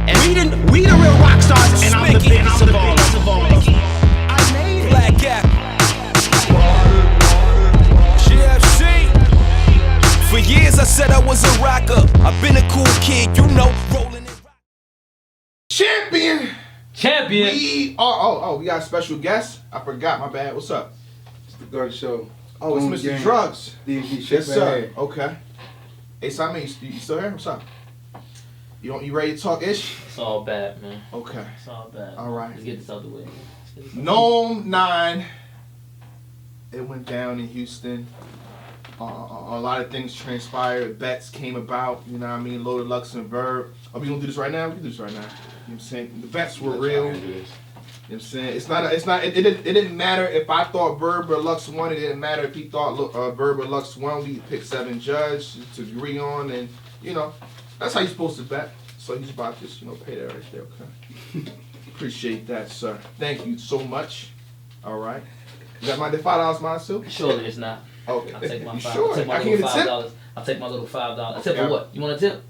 We the real rock stars, and I'm the biggest of all. I made it. Black Gap. GFC. For years I said I was a rocker. I've been a cool kid, you know, rolling it. Champion. We are. We got a special guest. I forgot. My bad. What's up? It's the Gun Show. Oh, it's Mr. Gang. Drugs. D&D Yes, sir. Okay. Hey, Simon, you still here? What's up? You ready to talk ish? It's all bad, man. Okay. It's all bad. All right. Let's get this out the way. N.O.M.E. It went down in Houston. A lot of things transpired. Bets came about. You know what I mean? Loaded Lux and Verb. Are we gonna do this right now? We can do this right now. You know what I'm saying? The bets were real. You know what I'm saying? It didn't matter if I thought Verb or Lux won. It didn't matter if he thought Verb or Lux won. We picked 7 judges to agree on, and you know, that's how you're supposed to bet. So he's about to just, pay that right there, okay? Appreciate that, sir. Thank you so much. All right. Is that my $5 mine too? Surely it's not. Okay. I'll take my $5. Sure. I'll take my I can get a tip. $5. I'll take my little $5. A tip Okay. for what? You want a tip?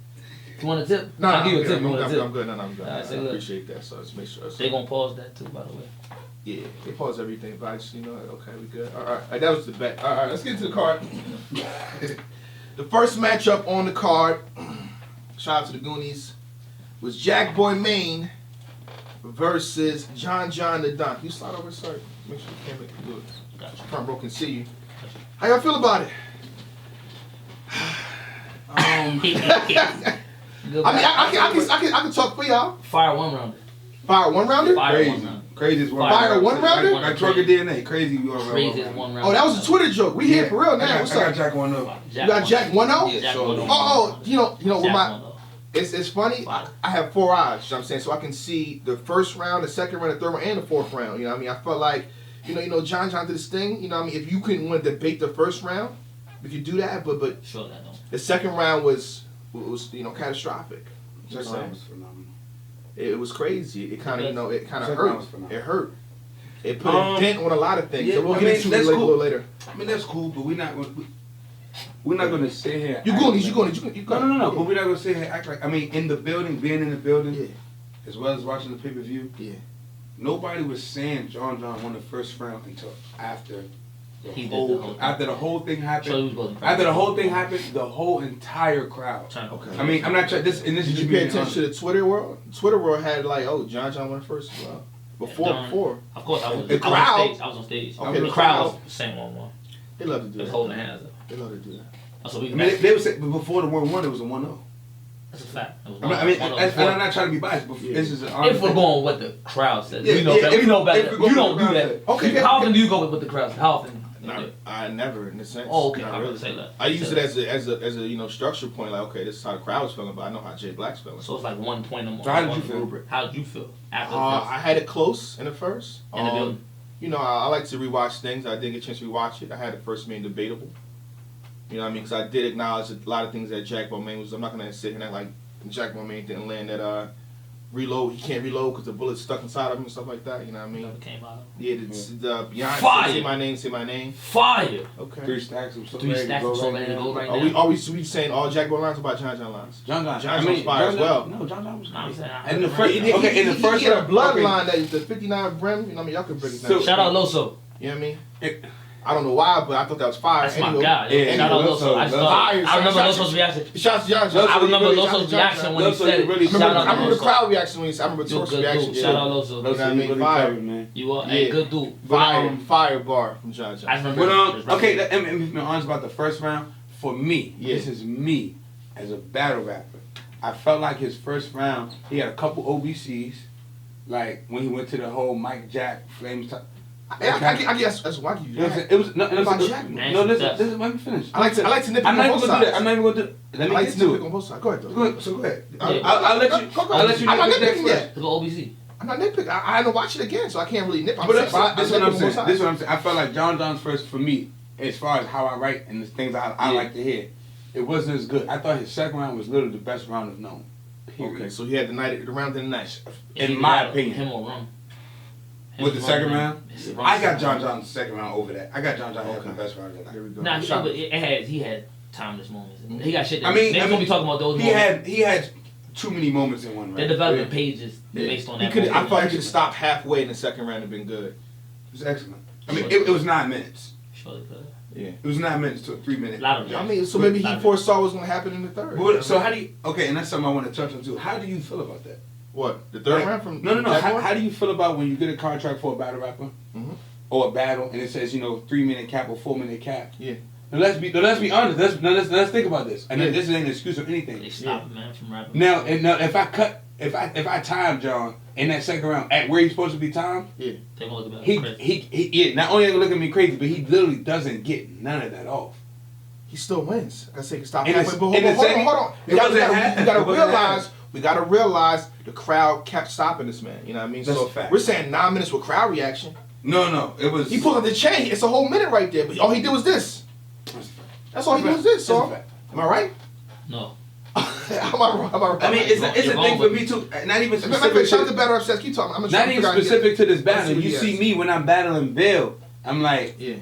You want a tip? No, I'll give you a I'm tip. good. You want a tip? I'm good. No, I'm good. Alright, I say look. appreciate that, so let's make sure. They gonna pause that too, by the way. Yeah, they pause everything, but I just, okay, we good. All right, that was the bet. All right, let's get into the card. The first matchup on the card, shout out to the Goonies, was Jack Boy Maine versus John the Don. You slide over, sorry. Make sure you can't make it good. Gotcha. Front row can see you. How y'all feel about it? Good I mean, guy. I can talk for y'all. Fire one rounder. Fire one rounder? Fire Crazy. one rounder. Craziest one. Fire one rounder? Like drugger DNA. Crazy one rounder. Craziest one rounder. Oh, that was a Twitter joke. We here for real now. I What's got up? Jack 1-0. You got Jack 1-0? Yeah, Jack sure. 1-0. Oh, you know, with Jack my 1-0. it's funny. I have 4 eyes. You know what I'm saying, so I can see the first round, the second round, the third round, and the fourth round. You know what I mean? I felt like, John did this thing. You know what I mean? If you couldn't win debate the first round, we could do that. But Sure that don't. the second round was catastrophic. You know Jack what I'm was saying? phenomenal. It was crazy. It kind of Second round hurt. was phenomenal. It hurt. It put a dent on a lot of things. Yeah, So we'll I get mean, into it that's a cool. little later. I mean, that's cool, but we're not going to sit here. You Goonies. No. But we're not going to sit here and act like. I mean, in the building, being in the building, Yeah. as well as watching the pay-per-view. Yeah. Nobody was saying John won the first round until after He did the whole thing. after the whole thing happened. So he was supposed to After the whole thing happened, the whole entire crowd. Okay. I mean, I'm not trying. This Did is you pay attention to the Twitter world? Twitter world had like, John won first as well. Before. Of course, I was. The crowd. I was on stage. Okay, The the crowd crowd. was the same one. They love to do They was that. holding hands up. They love to do that. So we I mean, they would say, but before the 1-1, it was a 1-0. That's a fact. It was I mean, 1-0 and before. I'm not trying to be biased, but Yeah. this is an honest If we're thing. going with what the crowd says, Yeah, we know yeah, better. if We know we better. go You with don't the do crowd, that. okay. How often do you go with the crowd? How often? I never, in a sense. Oh, okay. Not I'm really. gonna say that. I use it as a structure point. Like, okay, this is how the crowd's feeling, but I know how Jay Black's feeling. So it's like 1 point a month. So how did you feel? How did you feel after the first? I had it close in the first. In the building. I like to rewatch things. I didn't get a chance to rewatch it. I had the first being debatable. You know what I mean? Because I did acknowledge a lot of things that Jack Bowman was. I'm not gonna sit here and act like Jack Bowman didn't land that reload. He can't reload because the bullet's stuck inside of him and stuff like that. You know what I mean? Never came out. Yeah, the Beyonce. Fire. Say my name. Fire. Okay. 3 stacks. I'm so 3 ready to stacks go of so right ready to now. go right Are now. we saying all Jack Boy lines or about John lines? John. John was fire as well. No, John was No, I'm crazy. saying. And the first, okay, in the first he had a round, bloodline that the 59 brim. You know what I mean? Y'all could break it down. So- Shout out Loso. You know what I mean? It- I don't know why, but I thought that was fire. That's my Anyway, guy. Yeah, Shout out Loso, Loso. I Fire. remember Shout- Loso's reaction. Shouts to John. I remember Really, Loso's reaction when he Loso, said you really- it. Shout out I remember the to Loso. crowd reaction when he said, I remember You a Torch's good reaction. dude. Shout out Loso. You know what I mean? really Fire. covered, man. You are a good dude. Fire bar from John. I remember. But okay, let me be honest about the first round. For me, Yeah. this is me as a battle rapper. I felt like his first round, he had a couple OBCs, like when he went to the whole Mike Jack Flames. I guess that's why you. You know what I'm saying? It was no, About it was, Jack, man. no. Listen, let me finish. I like to nitpick I'm on not both even gonna do sides. that. I'm not even gonna do. Let I me like get to to nitpick it. on both sides. Go ahead, though. Go ahead. So go ahead. Yeah. I'll let you. Go I'll let you. I'm not nitpick that nitpicking first. yet. Look at OBC. I'm not nitpicking. I had to watch it again, so I can't really nitpick. But this is what I'm nitpick saying. on both This sides. is what I'm saying. I felt like John's first for me, as far as how I write and the things I like to hear, it wasn't as good. I thought his second round was literally the best round of N.O.M.E. Period. Okay, so he had the round in the night. In my opinion. Him or Rum. With the second round, It's Rum. I got John's second round over that. I got John having the best round of the Here night. we go. Nah, but he had timeless moments. He got shit. That I mean, niggas gonna be talking about those. He moments. had too many moments in one round. They're developing Yeah. pages based on He that. could. I moment. thought he could have stopped halfway in the second round and been good. It was excellent. I mean, it was 9 minutes. Sure they could. Yeah. It was 9 minutes to a 3 minute. A lot of I mean, so maybe he foresaw what was going to happen in the third. Well, so how do you? Okay, and that's something I want to touch on too. How do you feel about that? What, the third Like, round from No. Jack How, Boy? how do you feel about when you get a contract for a battle rapper Mhm. or a battle and it says 3 minute cap or 4 minute cap? Yeah. Now let's be honest. Let's think about this. And Yeah. this ain't an excuse or anything. They stop a man from rapping. Now if I time John in that second round at where he's supposed to be timed, They gonna look at he crazy. yeah, not only gonna look at me crazy, but he literally doesn't get none of that off. He still wins. Like I say, he can stop In halfway. the- But hold in the on, hold on, second- hold on. it wasn't half- We gotta it wasn't realize. half. We gotta realize the crowd kept stopping this man. You know what I mean? That's so a fact. we're saying 9 minutes with crowd reaction. No, it was. He pulled up the chain. It's a whole minute right there. But all he did was this. That's all he did was this. So, That's a fact. am I right? No. am I wrong? Am I right? I mean, it's You're a thing wrong, for but- me too. Not even Matter of fact, shout out to specific. Battle Upsets. Keep talking. I'm gonna try Not to even figure out specific to this Let's battle. see what You he see has. me when I'm battling Bill. I'm like, Yeah.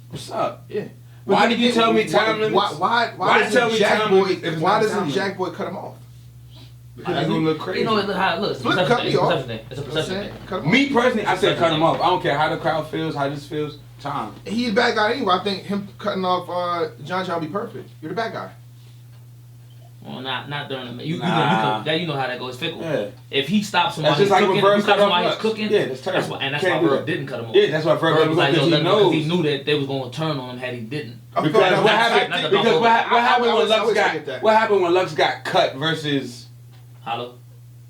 what's up? Yeah. Why But did you tell me time limits? Why Why doesn't tell me Jack time Boy? limits if it's Why not doesn't time Jack Boy cut him off? Because it's gonna look crazy. You know how it looks. It's a Flip perception cut thing. me It's a off. perception thing. It's a perception thing. Cut him off. Me personally, I said cut him off. I don't care how the crowd feels, how this feels. Time. He's a bad guy anyway. I think him cutting off John would be perfect. You're the bad guy. Well, not during the you Nah. know how that goes. It's fickle. Yeah. If he stops him while That's he's just like cooking, when if he Verb stops cut him while off he's Lux. cooking, Yeah, that's terrible. why, and that's Can't why do Verb that. didn't cut him off. Yeah, that's why Verb Verb was like, yo, because let he me, because knows. he knew that they was gonna turn on him had he didn't. I feel Because like what that's happened? it. not Because the what happened I when Lux always got? forget that. What happened when Lux got cut versus? Hollow.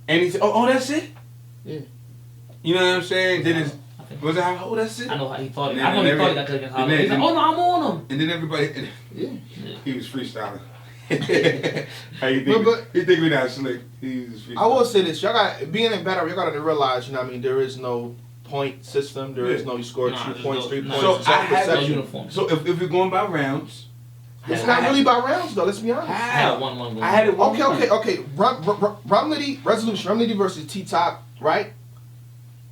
And he said, "Oh, that's it." Yeah. You know what I'm saying? Then it's I think. was it how? Oh, that's it. I know how he thought it. And I know then he thought he every- got cut against and Hollow. then- He's like, oh no, I'm on him. And then everybody, Yeah. he was freestyling. How you think? But- He think we not slick. He was freestyling. I will say this: y'all got being in battle. Y'all got to realize, you know, what I mean, there is no point system. There is no you score Nah, 2 there's points, no- 3 nah. points. So it's all I had no perception. uniform. So if we're going by rounds, It's not really by rounds, though. Let's be honest. I had 1-1 going. I had it one. Okay. Rumnity Resolution. Rumnity versus T Top, right?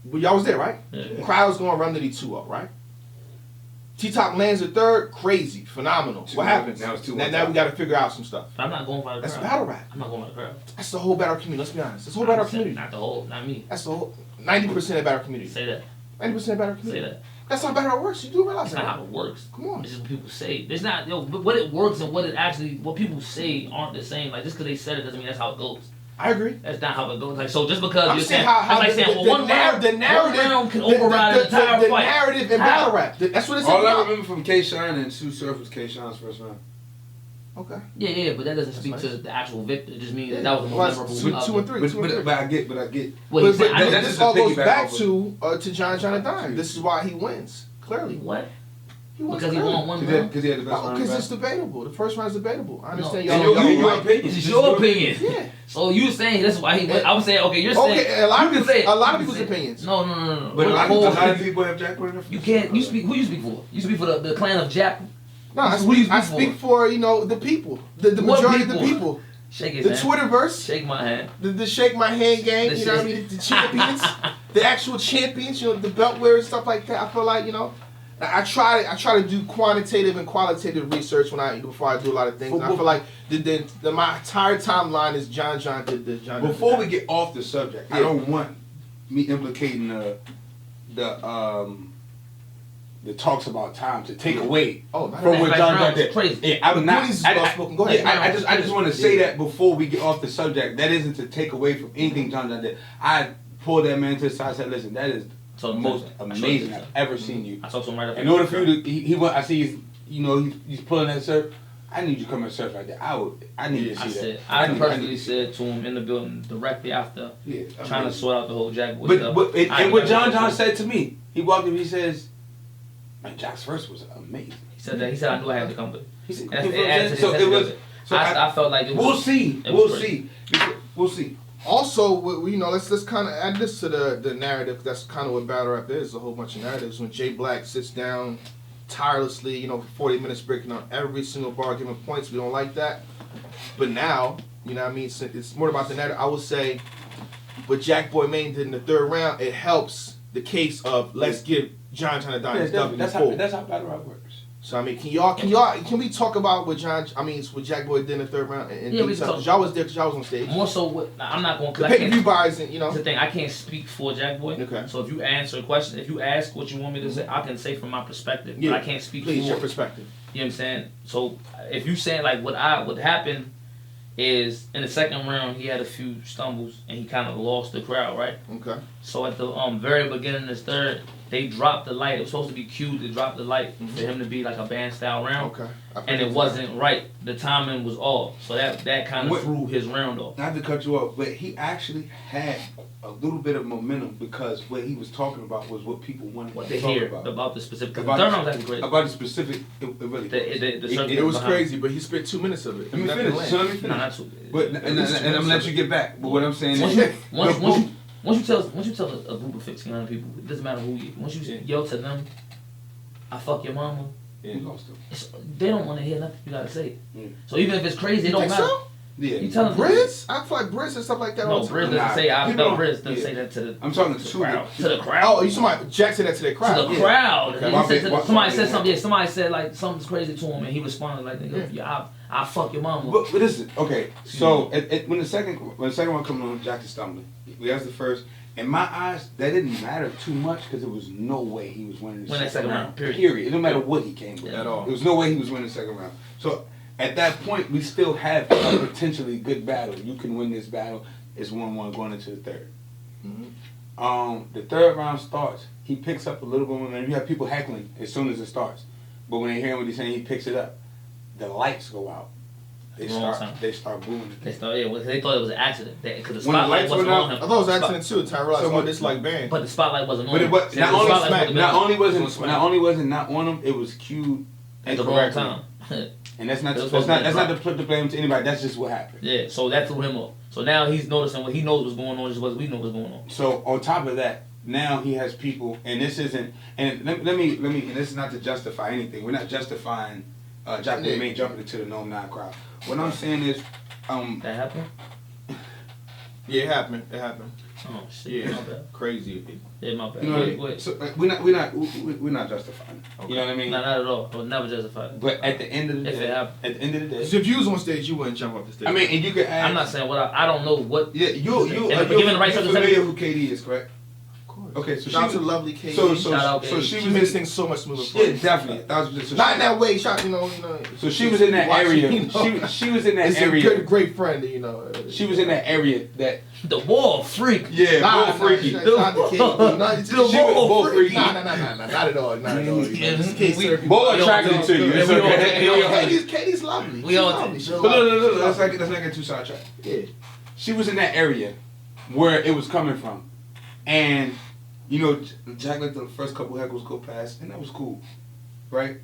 Well, y'all was there, right? Yeah. Crowd's going Rumnity 2-0, right? T Top lands a third, crazy, phenomenal. 2-1. What happens? Now it's 2-1 Now we top. got to figure out some stuff. But I'm not going by the That's crowd. battle rap. I'm not going by the crowd. That's the whole battle community. Let's be honest. That's the whole battle I'm saying, community. not the whole, not me. That's the whole 90% of battle community. Say that. 90% of battle Say community. that. That's how battle works. You do realize That's that. not right? how it works. Come on. This is what people say. There's not, but what it works and what it actually, what people say aren't the same. Like just because they said it doesn't mean that's how it goes. I agree. That's not how it goes. Like so, just because I'm you're saying saying, how that's like saying, well, one round can override an entire the fight. narrative in How? battle rap. That's what it's All I about. remember from K Shine and Sue Surf was K Shine's first round. Okay. Yeah, but that doesn't speak nice. to the actual victor. It just means Yeah. that was the Well, most it's memorable. two and three. But I get. What he But said, I know that's this just a all goes piggyback back off to John Dime. This is why he wins. Clearly. what? He wins Because he clearly. won one round. Because he had the best round. Because it's debatable. The first round is debatable. I understand No. y'all. And your right. opinion. This is your opinion. Yeah. So you saying that's why he went? I was saying, okay, you're saying. Okay, a lot you of can say it. a lot of You can people's say it. opinions. No. But a lot Whole- of people have Jack Boy in their You first can't. round. You speak. Who you speak for? You speak for the clan of Jack. No, I Who you speak, I speak speak for, the people. The What majority of the people? people. Shake his The hand. Twitterverse. Shake my hand. The Shake My Hand gang, The you know what I shake- mean? The champions. The actual champions, the belt wearers, stuff like that. I feel like, I try to do quantitative and qualitative research before I do a lot of things. And I feel like my entire timeline is John did this. Before we get off the subject, I Yeah. don't want me implicating the talks about time to take away Oh, not from at all. what Next John round did. is crazy. Yeah, I would not. Goonies is well spoken. Go ahead. Yeah, I just want to say Yeah. that before we get off the subject. That isn't to take away from anything John did. I pulled that man to the side and said, "Listen, that is So the most I amazing showed I've you. ever seen you." I talked to him right after. In order for you to, he went. I see he's pulling that surf. I need you to come and surf like that. I need to see I that. said, I need- personally need- said to him in the building directly after, yeah, trying to sort out the whole Jack Boy But, stuff. but and, I and what never John said- said to me, he walked in, he says, "Man, Jack's first was amazing." He said that. He said I knew I had to come with it. He said, And that's- you know what it I'm adds to saying? the So it was. intensity of it. So I felt like it was. we'll see. it was We'll great. see. We'll see. Also, let's kind of add this to the narrative. That's kind of what battle rap is. A whole bunch of narratives. When Jay Black sits down tirelessly, for 40 minutes breaking down every single bar, giving points. We don't like that. But now, it's more about the narrative. I would say what Jack Boy Maine did in the third round, it helps the case of let's give John Dime his W that's full. how battle rap works. So I mean, can we talk about what what Jack Boy did in the third round? And Yeah, we can talk. Because y'all was there, because y'all was on stage. More so, I'm not going to. The pay-per-view buys, and That's the thing. I can't speak for Jack Boy. Okay. So if you answer a question, if you ask what you want me to say, I can say from my perspective. Yeah. But I can't speak Please, for your perspective. You know what I'm saying? So if you saying like what happened is in the second round he had a few stumbles and he kind of lost the crowd, right? Okay. So at the very beginning of this third, they dropped the light. It was supposed to be cued to drop the light for him to be like a band style round. Okay. And it wasn't right. The timing was off. So that kind of threw his round off. Not to cut you off, but he actually had a little bit of momentum because what he was talking about was what people wanted What to they talk hear about. the specific. The About third round was actually great. About the specific, it really It was crazy, but he spent 2 minutes of it. Let me Nothing finish. land. So let me finish. No, not too. But and I'm gonna let you get back. But what I'm saying Once you tell a group of 1,500 people, it doesn't matter who you. Once you yell to them, "I fuck your mama," we lost them. they don't want to hear nothing you gotta say. Yeah. So even if it's crazy, it You don't think matter. so? Yeah. You tell them. Briz? I feel like Briz and stuff like that all No, the Briz time. doesn't say. I people no, don't- Briz doesn't yeah. say that to the. I'm talking to the to crowd. the- To the crowd. Oh, you somebody Jack said that to their crowd. To the yeah. crowd. Okay. He My said bad. somebody said something. Yeah, somebody said like something's crazy to him, and he responded like, "Nigga, yeah, I fuck your mama." But listen, okay. So when the second one come on, Jack is stumbling. We asked the first. In my eyes, that didn't matter too much because there was no way he was winning the second round. Period. It didn't matter what he came with At all. There was no way he was winning the second round. So at that point, we still have a potentially good battle. You can win this battle. It's 1-1 going into the third. The third round starts. He picks up a little bit, and you have people heckling as soon as it starts. But when they hear what he's saying, he picks it up. The lights go out. They start booing. They thought they thought it was an accident because the When the spotlight lights wasn't went on out, him. I thought it was an accident too. Until I realized, So this like band. But the spotlight wasn't on But him. it was See, not the only spotlight would've been wasn't not on him. It was cued at the wrong time. And that's not It was that's not to put the blame to anybody. That's just what happened. Yeah, so that threw him off. So now he's noticing what he knows what's going on, just what we know what's going on. So on top of that, now he has people, and this isn't. And let me. And this is not to justify anything. We're not justifying Jack Boy jumping into the N.O.M.E crowd. What I'm saying is, That happened? Yeah, it happened. It happened. Oh shit! Yeah, My bad. crazy. Yeah, my bad. you know, Wait, wait. so we're not justifying. Okay. You know what I mean? No, not at all. I would never justify it. But at the end of the If it day, happened. at the end of the day, Because if you was on stage, you wouldn't jump off the stage. I mean, and you could ask. I'm not saying what I don't know what. Yeah, you If given the right you're familiar who KD is, correct? of course. Okay, so shout out she to was- lovely Katie. So Shout out, so baby. she she was makes in, things so much smoother for yeah, you. definitely. That was so Not she- in that way. Shot, So she was in that watching, area. you know. She was in that It's area. a good, great friend, you know. She was in that area that. The ball freak. Yeah, Nah, bull freaky. Shout out to Katie. No, it's The she bull was freaky. Nah, not at all. Not at all. You know, just Katie serving Bull people. attracted to you. It's we all- okay. we all- Katie's lovely. We She's all- lovely. She's But lovely. no. She's Let's lovely. not get too sidetracked. Yeah. She was in that area where it was coming from, and you know, Jack let the first couple heckles go past, and that was cool, right?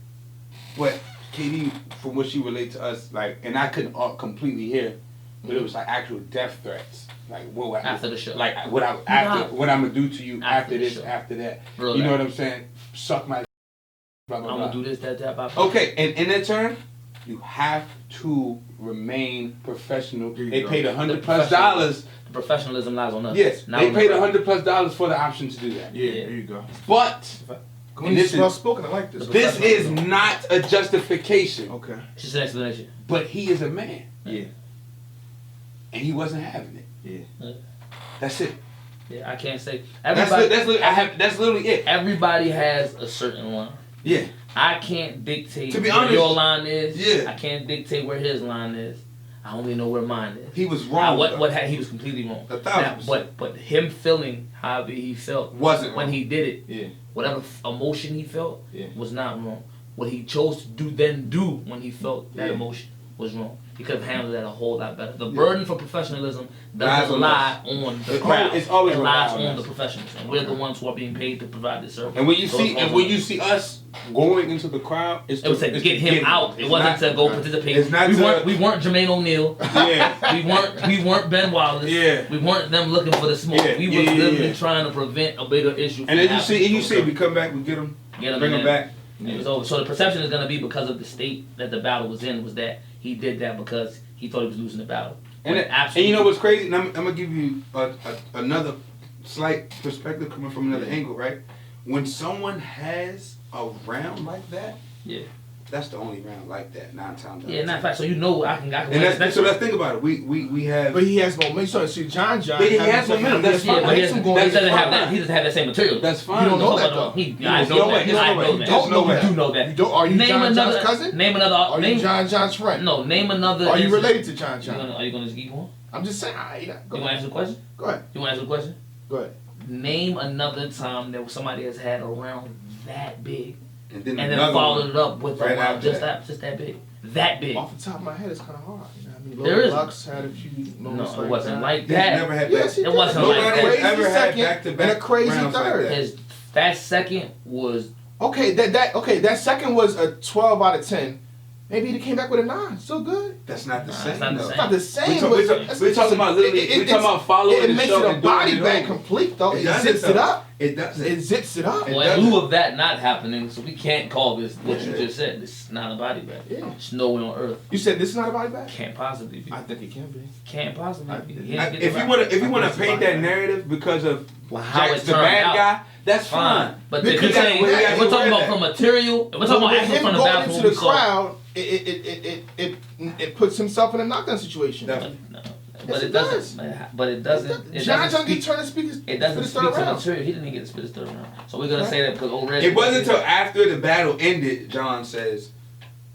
But Katie, from what she relayed to us, like, and I couldn't completely hear, but it was like actual death threats, like what After the show. like what I'm gonna do to you After after the this, show. after that. Real You know life. what I'm saying? Suck my. Blah, blah, I'm blah. gonna do this, that, blah, blah. Okay, and in that turn, you have to remain professional. There you They go. paid The $100+ The professionalism lies on us. Yes, Not they on the paid crowd. $100+ for the option to do that. Yeah, there you go. But And this is well spoken. I like this. this is not a justification. Okay. It's just an explanation. But he is a man, Yeah. and he wasn't having it. Yeah. That's it. Yeah, I can't say. That's literally it. Everybody has a certain line. Yeah. I can't dictate To be where honest, your line is. yeah. I can't dictate where his line is. I only know where mine is. He was wrong. He was completely wrong. 1,000%. But him feeling however he felt Wasn't when wrong. he did it. Yeah. Whatever emotion he felt Yeah. was not wrong. What he chose to do when he felt that Yeah. emotion was wrong. He could have handled that a whole lot better. The burden for professionalism Lies doesn't on lie us. on the It's crowd. always- it's always it gonna lies lie on on the us. professionals, and we're the ones who are being paid to provide this service. And when you So see it's all on us. us going into the crowd, it's It was to get him out. It wasn't to go participate. It's not we weren't Jermaine O'Neal. Yeah. we weren't Ben Wallace. Yeah. We weren't them looking for the smoke. Yeah, We was yeah, literally yeah. trying to prevent a bigger issue. And from then you see, happening. we come back, we get him, Get him bring in him there. back. It was over. So the perception is going to be because of the state that the battle was in, was that he did that because he thought he was losing the battle. And, When and you know what's crazy? And I'm gonna give you another slight perspective coming from another angle, right? When someone has a round like that, Yeah. That's the only round like that 9 times. Yeah, not fact. So you know I can And win this next so let's round. think about it. We have. But he has momentum. So see, John. But he has momentum. That's Yeah, fine. but he Makes him doesn't go- have fine. that. He doesn't have that same material. That's fine. You don't know No, that, though. I There's know no that. way. There's I no way. know that. There's no way. You do know that. You don't, are you Name John another John's cousin? Name another. Are you Name John John's friend? No, name another. Are you instance. related to John John? Are you gonna just keep going? I'm just saying. You Go wanna ahead. answer the question? Go ahead. You wanna answer the question? Go ahead. Name another time that somebody has had a round that big, And then and then another followed one. it up with Right a round after just that big, that big. Off the top of my head, it's kind of hard. You know what I mean? There Lil is. Lux had a few moments No, it wasn't that. like He's that. never had Yes, he It did. wasn't Nobody like had that. a crazy Ever had second back-to-back and a crazy rounds like third. that. That second was Okay, that second was a 12 out of 10. Maybe he came back with a 9. Still good. That's not the Nah, same. it's not the though. same. It's not the same. We're talking about literally. We're talking about following It the makes show it a and doing body it bag over. complete though. It doesn't, zips it though. up. It doesn't. It zips it up. It well, in doesn't. lieu of that not happening, so we can't call this what you just said. This is not a body bag. Yeah. It's nowhere on earth. You said this is not a body bag? Can't possibly be. I think it can be. Can't possibly be. He I- didn't get If the you right- want to, if you I want guess to it's paint fine. that narrative because of Well, how Jack's it the turned bad out. guy, that's fine. But Because if you're saying that- if we're talking that- about from material, if we're talking about With actually him from the going bathroom, into we the saw. crowd, it puts himself in a knockdown situation. No, but Yes, it it doesn't. does. But it doesn't. It John doesn't John get speak. trying to speak his It doesn't for the speak third to round. material. He didn't get to spit his third round. So we're gonna Okay. say that because already. It wasn't until after the battle ended, John says.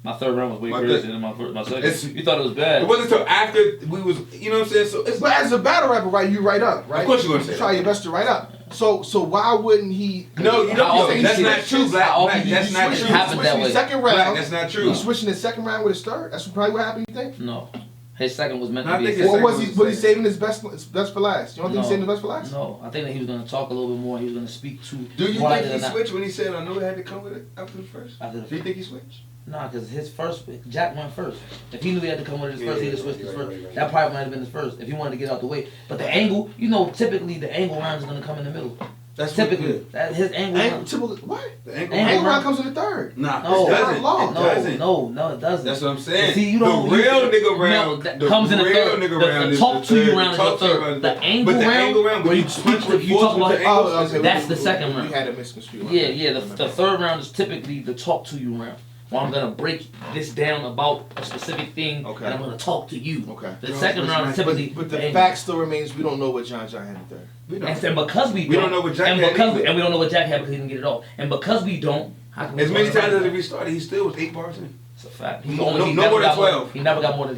my third round was way My crazier third- than my second. It's- You thought it was bad. It wasn't until after we was, you know what I'm saying? So it's But as a battle rapper, right, you write up, right? Of course you're gonna say You try your best to write up. So why wouldn't he? no, you How don't. often That's you not switch? true, Black. How Black, often that's you not switch? true. It happened that Switching way. the second Black, round. that's not true. He's switching the second round with his third. That's probably what happened. You think? No, his second was meant No, to I be. think a his Or second. was second he was saving his best for last? You don't think he's saving his best for last? No, I think that he was gonna talk a little bit more. He was gonna speak to. Do you more think than he that. switched when he said, I knew it had to come with it after the first? After the Do you think he switched? Nah, because his first, Jack went first. If he knew he had to come with his Yeah, first, he'd have yeah, switched his right, first. right. That probably might have been his first if he wanted to get out the way. But the angle, you know, typically the angle round is going to come in the middle. That's Typically, that his angle Ankle, round. typical, what? The ankle Angle Angle round. round comes in the third. Nah, No, it doesn't. long. It No, doesn't. no, it doesn't. That's what I'm saying. See, you don't. the real nigga No, round. that the comes in the real third. nigga The round is talk the to you third. round is the Talk to you third. round is The angle but the round, angle round where where you you speak punch to- with you force talk with about- the ankle. Oh, okay. That's the second round. We had a misconstrued. Yeah. The third round is typically the talk to you round. Well, I'm gonna break this down about a specific thing, Okay. and I'm gonna talk to you. Okay. The second round is typically. But the angle. fact still remains we don't know what John John had in third. We don't. And then because we don't know what Jack and had because either. and we don't know what Jack had because he didn't get it all. And because we don't, how can we As many talk times about as it? we started, he still was 8 bars in. It's a fact. No he more never than got 12. He never got more than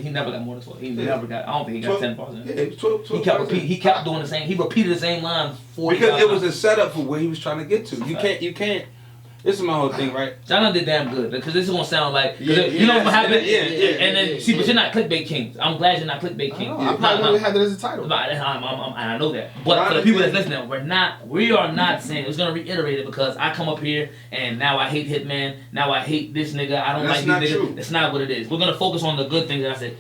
12. He Yeah. never got. I don't think he got 10 bars in. Yeah, it was 12. He kept repeating. He kept doing the same. He repeated the same line 40 Because times. it was a setup for where he was trying to get to. You can't. This is my whole thing, right? John did damn good because this is gonna sound like Yeah, you know what happened. yeah, and then yeah, see, but yeah. you're not clickbait king. I'm glad you're not clickbait king. I probably would have had that as a title. And I know that. But for the people that's listening, we are not saying, it's going to reiterate it because I come up here and now I hate Hitman, now I hate this nigga, I don't That's like not these niggas. true. That's not what it is. We're going to focus on the good things that I said.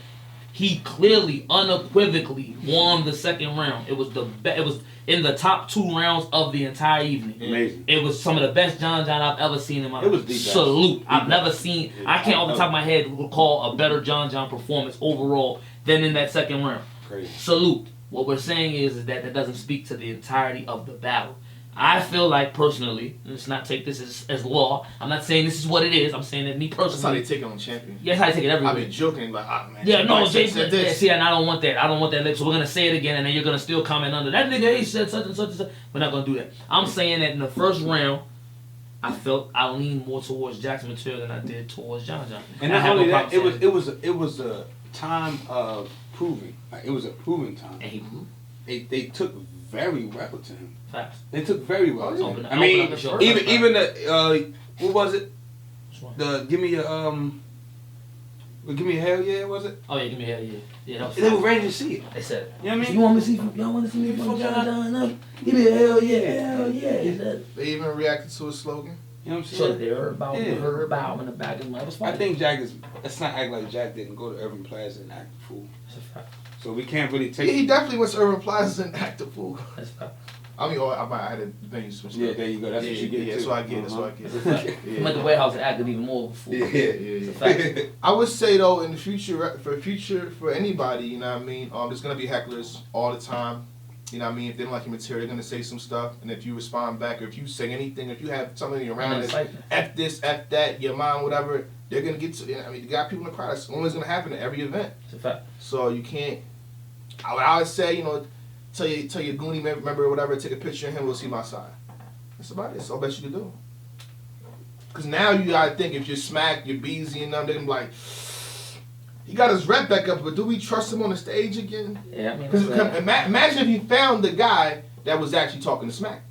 He clearly, unequivocally won the second round. It was it was in the top 2 rounds of the entire evening. Amazing. It was some of the best John I've ever seen in my life. It was the best. Salute. The I've best. never seen, I can't off the top of my head recall a better John performance overall than in that second round. Crazy. Salute. What we're saying is that doesn't speak to the entirety of the battle. I feel like personally, let's not take this as law. I'm not saying this is what it is. I'm saying that me That's how personally. they take it on champion. Yeah, that's how they take it I everywhere. be joking like, ah man. Yeah, no, Jay Jay said this. see, and I don't want that. I don't want that. So we're gonna say it again, and then you're gonna still comment under that nigga. He said such and such and such. We're not gonna do that. I'm saying that in the first round, I felt I leaned more towards Jackson material than I did towards John. And I not have no only that, problem saying it was a time of proving. Like, it was a proving time. And he They took very well to him. fast. They took very well. Oh, to yeah. him. Open I up mean, the show. even the what was it? Which one? The give me a hell yeah, was it? Oh yeah, give me hell yeah. Yeah, that was They were fast. ready to see it. They said it. You know what I mean? You want me to see? Y'all want to see me fuck John up? Give me a hell yeah, hell yeah. He said. They even reacted to his slogan. You know what I'm So saying? they heard about Yeah. in the back of my. It was I funny. think Jack is. Let's not act like Jack didn't go to Irving Plaza and act a fool. That's a fact. So we can't really Yeah, take. he definitely went to Urban Plaza and acted fool. That's a fact. I mean, I had a venue switch. Yeah, there you go. That's yeah, what you get. Yeah, too. that's what I get. That's what I get. That's a fact. Yeah. He went to warehouse and acted even more of a fool. Yeah, It's a fact. I would say though, in the future, for anybody, you know what I mean, there's gonna be hecklers all the time. You know what I mean? If they don't like your material, they're gonna say some stuff, and if you respond back, or if you say anything, if you have something around that's Excitement. F this, F that, your mind, whatever, they're gonna get to. I mean, you got people in the crowd. That's always gonna happen at every event. It's a fact. So you can't. I would say, you know, tell your Goonie member or whatever, take a picture of him. We'll see my side. That's about it. That's all best you can do. Because now you gotta think if you're Smack, you're Beezy and them, they're gonna be like, he got his rep back up, but do we trust him on the stage again? Yeah, I mean, Because imagine if he found the guy that was actually talking to Smack.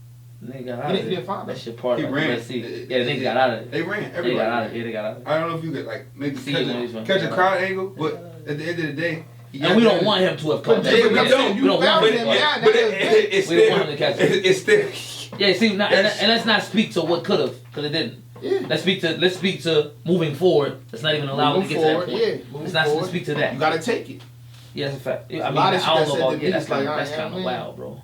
Nigga got out of He it. didn't find That him. shit part He of ran. USC. Yeah, the niggas got out of it. They ran. They Everybody got out ran. of it. Yeah, they got out of it. I don't know if you could like maybe See catch it when he's a running. crowd angle, but at the end of the day, And we don't want him to have caught that. Jay, We we don't don't. You want found him him, to yeah. catch Now it's We don't still, want him to catch it. it's still. it. Yeah, see, now, and let's not speak to what could have, because it didn't. Yeah. Let's speak to moving forward. Let's not even allow him to Moving get to that forward, point. yeah, moving Let's not forward. speak to that. You gotta take it. Yeah, that's a fact. I mean, a lot of shit I that don't said know to about me, that's it's like, kind I of mean- wild, bro.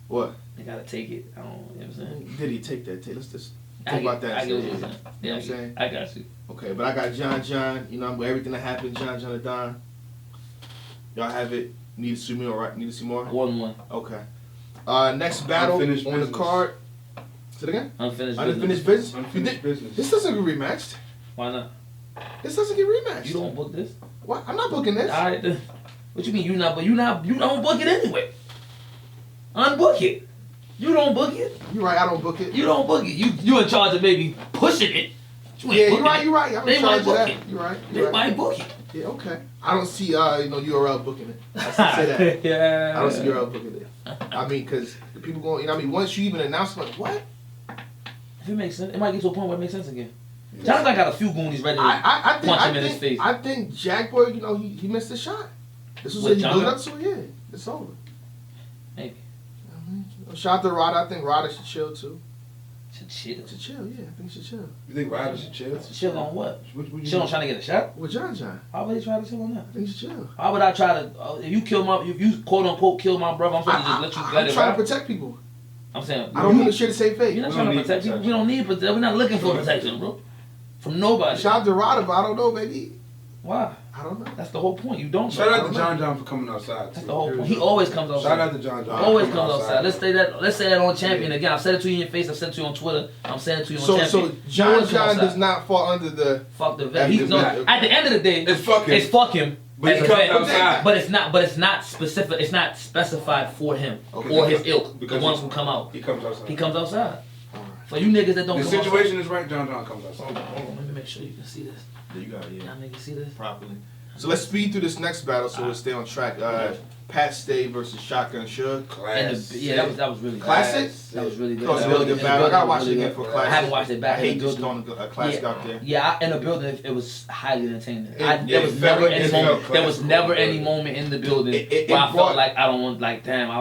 What? They gotta take it. I don't know. You know what I'm saying? Did he take that? Let's just I talk get- about that. I get what instead. you're saying. You know Yeah, what I'm saying? I got you. Okay, but I got John. You know, with everything that happened, John and Don. Y'all have it. Need to see me, all right? Need to see more? 1-1. Okay. Next battle Unfinished on the business. card. Say it again? Unfinished Unfinished business. business? Unfinished business. This doesn't get rematched. Why not? This doesn't get rematched. You don't book this? What? I'm not booking this. All right. Then. What you mean you not? But you don't book it anyway. Unbook it. You don't book it. You're right, I don't book it. You don't book it. You in charge of maybe pushing it. You ain't Yeah, booking you're right. I'm They in might charge of book that. it. You're right. They You're right. might book it. Yeah, okay. I don't see, URL booking it. I say that. Yeah. I don't see URL booking it. I mean, because the people going, you know what I mean? Once you even announce, like, what? If it makes sense, it might get to a point where it makes sense again. Jonathan got a few goonies ready to I think, punch him in his face. I think Jack Boy, you know, he missed a shot. This was With what he Jonathan? built up to. Yeah, it's over. Maybe. Shout out to Rada. I think Rada should chill too. Should chill. Should chill, yeah. I think he should chill. You think Ryder should chill? Chill on what? What you Chill on mean? trying to get a shot? With John. Why would he try to chill on that? I think he should chill. Why would I try to? If you quote unquote kill my brother, I'm supposed to just let you I'm let it trying rap? to protect people. I'm saying I don't want to share the same fate. You're not We trying don't to need protect people. protection. We don't need protection. We're not looking for protection, bro. From nobody. Shout out to Rada, but I don't know, baby. Why? I don't know. That's the whole point. You don't. Shout know. out to John for coming outside. That's Too. the whole point. He always comes outside. Shout out to John. Always coming comes outside. Let's say that on Champion again. I've said it to you in your face. I've said it to you on Twitter. I'm saying it to you on So Champion. John He always comes does outside. not fall under the. Fuck the vet. That's He's the no, vet. at the end of the day, It's fuck him. It's fuck him. But as he a comes vet. outside. But it's not specific. It's not specified for him Okay. or his ilk. Because the ones he- who come out. He comes outside. He comes outside. For you niggas that don't The come situation is right. John comes outside. outside. Hold on, let me make sure you can see this. You got it, yeah. Y'all niggas see this? Properly. So let's speed through this next battle so we'll stay on track. Pat Stay versus Shotgun Suge. That was really good. Classic? That was really good. That was a really good battle. I gotta watch it again for classic. I haven't watched it back. I hate in the just building. throwing a classic out there. Yeah, in the building, it was highly entertaining. Yeah, There was never any it moment. felt There was classic. never any moment in the building It where I brought- felt like I don't want. Like, damn,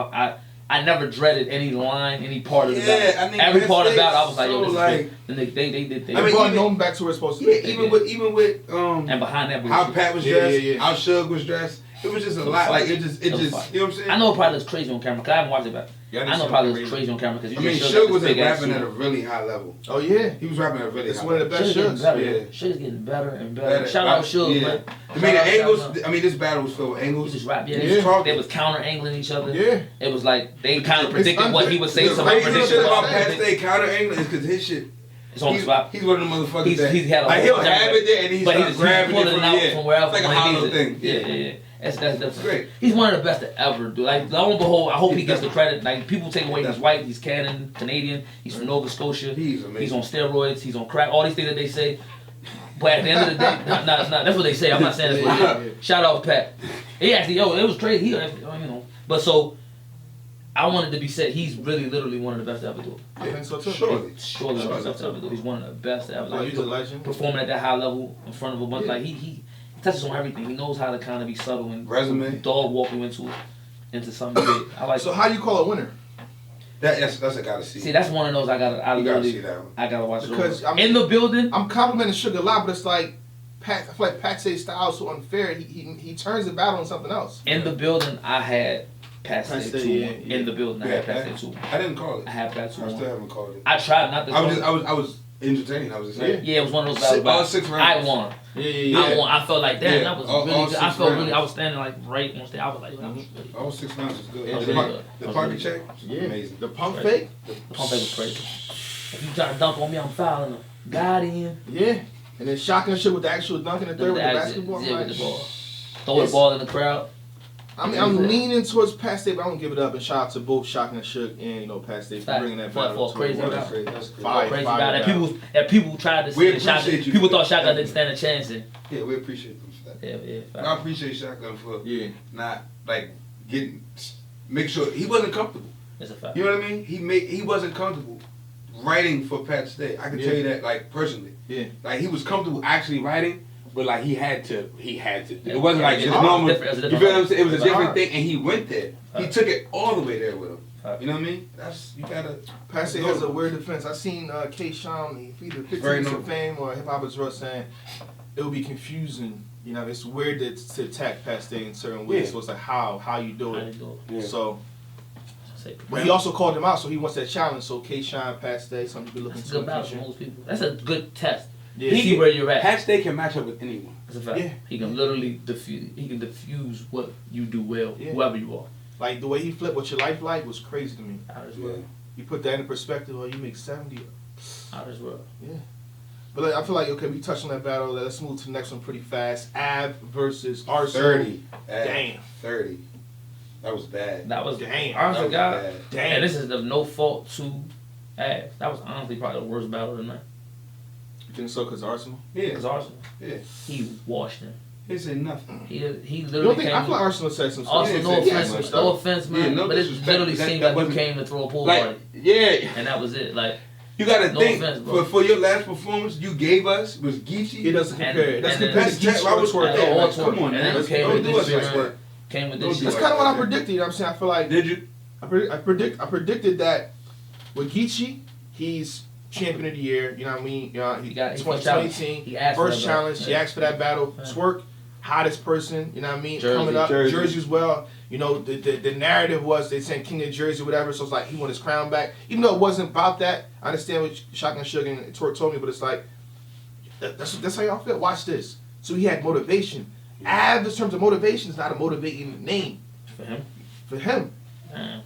I never dreaded any line, any part of the Yeah, battle. I mean, Every that's part of the it. battle, I was like, yo, So, this is like- great. And they did. It I mean, brought even- N.O.M.E back to where it's supposed to Yeah, be. even with And behind that, how bullshit. Pat was Yeah, dressed, yeah, yeah. how Suge was dressed. It was just a lot. Like it just, It was you fire. know what I'm saying? I know it probably looks crazy on camera because I haven't watched it back. I know it probably looks crazy on camera because I you mean, just Suge was big ass rapping at a suit. really high level. Oh yeah, He was rapping at a really it's high one of level. the best Suge's getting Suges. better. Yeah. Suge's getting better and better. Better. Shout out Suge, Yeah. man. I mean, the Shout out, angles. shout out. I mean, this battle was filled with He angles. just rap, yeah. Yeah. They was counter angling each other. Yeah. It was like they kind of predicted what he would say. The So my crazy prediction shit was about what Pat he would Stay counter angling is because his shit. It's on the spot. He's one of the motherfuckers He's that had a like whole he'll have it there and he but starts he's grabbing it pulling from it out the from wherever. It's like a when he hollow needs it. thing. Yeah. That's great. He's one of the best to ever do. Like, lo and behold, I hope he gets the credit. Like, people take away he's white, he's Canadian, he's from Nova Scotia. He's amazing. He's on steroids, he's on crack, all these things that they say. But at the end of the day, that's what they say. I'm not saying that's what Yeah. they say. Shout out Pat. He actually, it was crazy. He actually, you know. But so, I wanted to be said, he's really literally one of the best to ever do it. I think so too. Surely. Surely one of the best to ever do it. He's one of the best to ever do Oh, it. he's a legend. Performing at that high level in front of a bunch, Yeah. like he touches on everything. He knows how to kind of be subtle and Resume. dog walking into something big. I like. So how you call a winner? That's a gotta see. See, that's one of those I you gotta see that one. gotta watch it Because, over. I mean, In the building, I'm complimenting Suge a lot, but it's like I feel like Pat Stay's style is so unfair. He turns the battle into something else. in the building, I had Pat Pat Stay Stay, 2-1. yeah. In the building, I Yeah, had Pat Stay 2-1. I didn't call it. I had Pat I still 2-1. haven't called it. I tried not to. I was entertained. I was just saying. Yeah, it was one of those Six- battles. all 6 I rounds. won. Yeah. I won. I felt like damn, Yeah, that was all really good. I 6 felt rounds. really. I was standing like right on stage. I was like, that was really good. All 6 rounds was good. Yeah, the really pocket- good. the That was pocket really check, Yeah. amazing. The pump Right. fake. The pump fake was crazy. If you try to dunk on me, I'm fouling him. Got him. Yeah. And then shotgun shit with the actual dunk in the third with the basketball. Yeah, Like, with the ball. Throw the ball in the crowd. I mean, I'm leaning towards Pat State, but I don't give it up. And shout out to both Shotgun Shook and Pat State for bringing that battle. Crazy to battle. That's great. Fire, Crazy fire battle. battle. That people tried to We see Shotgun. appreciate you People for thought that. Shotgun didn't stand a chance. And Yeah, we appreciate them for that. yeah. I appreciate Shotgun for Yeah. not like make sure he wasn't comfortable. It's a fact. You know what I mean? He wasn't comfortable writing for Pat State. I can tell you that like personally. Yeah. Like he was comfortable actually writing, but like he had to. It Yeah. wasn't like It's just hard. normal. It's different. You feel what I'm saying? It was a It's different hard. thing, and he went there. He took it all the way there with him. Fact. You know what I mean? That's you gotta. Pat State has a weird defense. I seen K-Sean, either 15 Very Minutes noble. of Fame or Hip Hop is Raw saying it would be confusing. You know, it's weird to attack Pat State in certain ways. Yeah. So it's like how you do How it. you do it? Yeah. So, Say, but he also called him out, so he wants that challenge. So K-Sean, Pat State, something to be looking That's a to good in the battle for future. most people. That's a good test. Yeah. To see where you're at. Pat State can match up with anyone. That's a fact. Yeah. He can literally diffuse what you do well, Yeah. whoever you are. Like the way he flipped what your life like was crazy to me. Out as well. You put that in perspective, or you make 70. Out as well. But like, I feel like, okay, we touched on that battle. Let's move to the next one pretty fast. Av versus Arsenal. 30. Damn. 30. That was bad. That was Damn. Arthur That was got. bad. Damn. And this is the no fault to Av. That was honestly probably the worst battle of the night. You think so? Because Arsenal? Yeah. Because Arsenal, Yeah. he washed him. He said nothing. He You literally don't think? came. I feel like Arsenal said some stuff. Also, Yeah, no yeah, offense, yeah, stuff. no offense, man. Yeah, no but it disrespect. literally That seemed like you wasn't- came to throw a pool Like, party, yeah. and that was it. Like, You gotta No think offense, bro. for your last performance you gave us was Geechee. It doesn't And- compare. It doesn't and compare then- to Geechee Why or was- Twerk. yeah, all like, twerk. come on, and man. then Let's came don't with do this us like shit. that. Came with Don't this do shit. That's us kind of what I like that. predicted. You know what I'm saying? I feel like Did you? I predicted that with Geechee, he's champion of the year. You know what I mean? He got- he 2018 He asked for first that battle. challenge. He Yeah. asked for that battle. Yeah. Twerk, hottest person. You know what I mean? Jersey, Coming up, Jersey. Jersey as well. You know, the narrative was they saying King of Jersey, whatever. So it's like he won his crown back, even though it wasn't about that. I understand what Shotgun Sugar and Twerk told me, but it's like that's how y'all feel. Watch this. So he had motivation. Av, in terms of motivation, is not a motivating name For him, for him. man,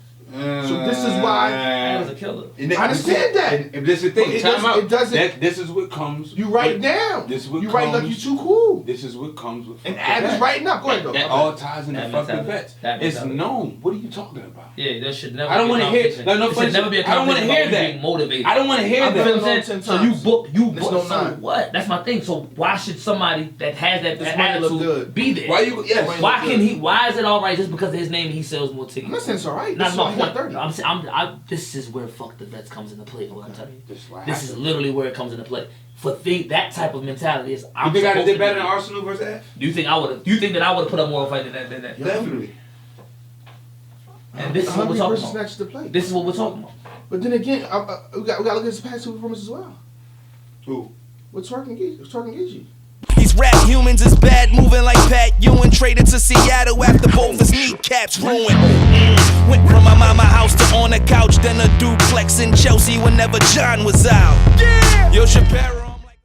So this is why- that was a killer. And I understand that. And this is the thing. But it Time doesn't- out. it doesn't- This is what comes. You write with- down. This is what You write like comes- you too cool. This is what comes with. And fucking Av is vets. writing up. Go ahead though. That My all bad. ties in the That fucking mentality. vets. That It's mentality. known. What are you talking about? Yeah, there should never. I don't be a wanna hear- competition. no, no There should offense. never be a I don't wanna competition hear about that. being motivated. I don't want to hear I've You been feel that. what I'm on saying? 10 So you times. book, you This book. no So nine. what? That's my thing. So why should somebody that has that This might look attitude good. be there? Why you? Yes. Why can he? Why is it all right just because of his name he sells more tickets? I'm not saying it's alright. That's my point. 30. I'm saying, this is where fuck the vets comes into play. What I'm telling you. This is You literally where it comes into play. For that type of mentality is. I'm think I supposed did to better be- than Arsenal versus F? Do you think I would have? Do you think that I would have put up more of a fight than that? Definitely. And this is what we're How many talking versus about. matches to play? This is what we're talking about. But then again, we got to look at his past two performances as well. Who? With Twerk and Geechee. These rap humans is bad, moving like Pat Ewing. Traded to Seattle after both his kneecaps ruined. Went from my mama house to on the couch, then a duplex in Chelsea whenever John was out. Yo, Chappelle.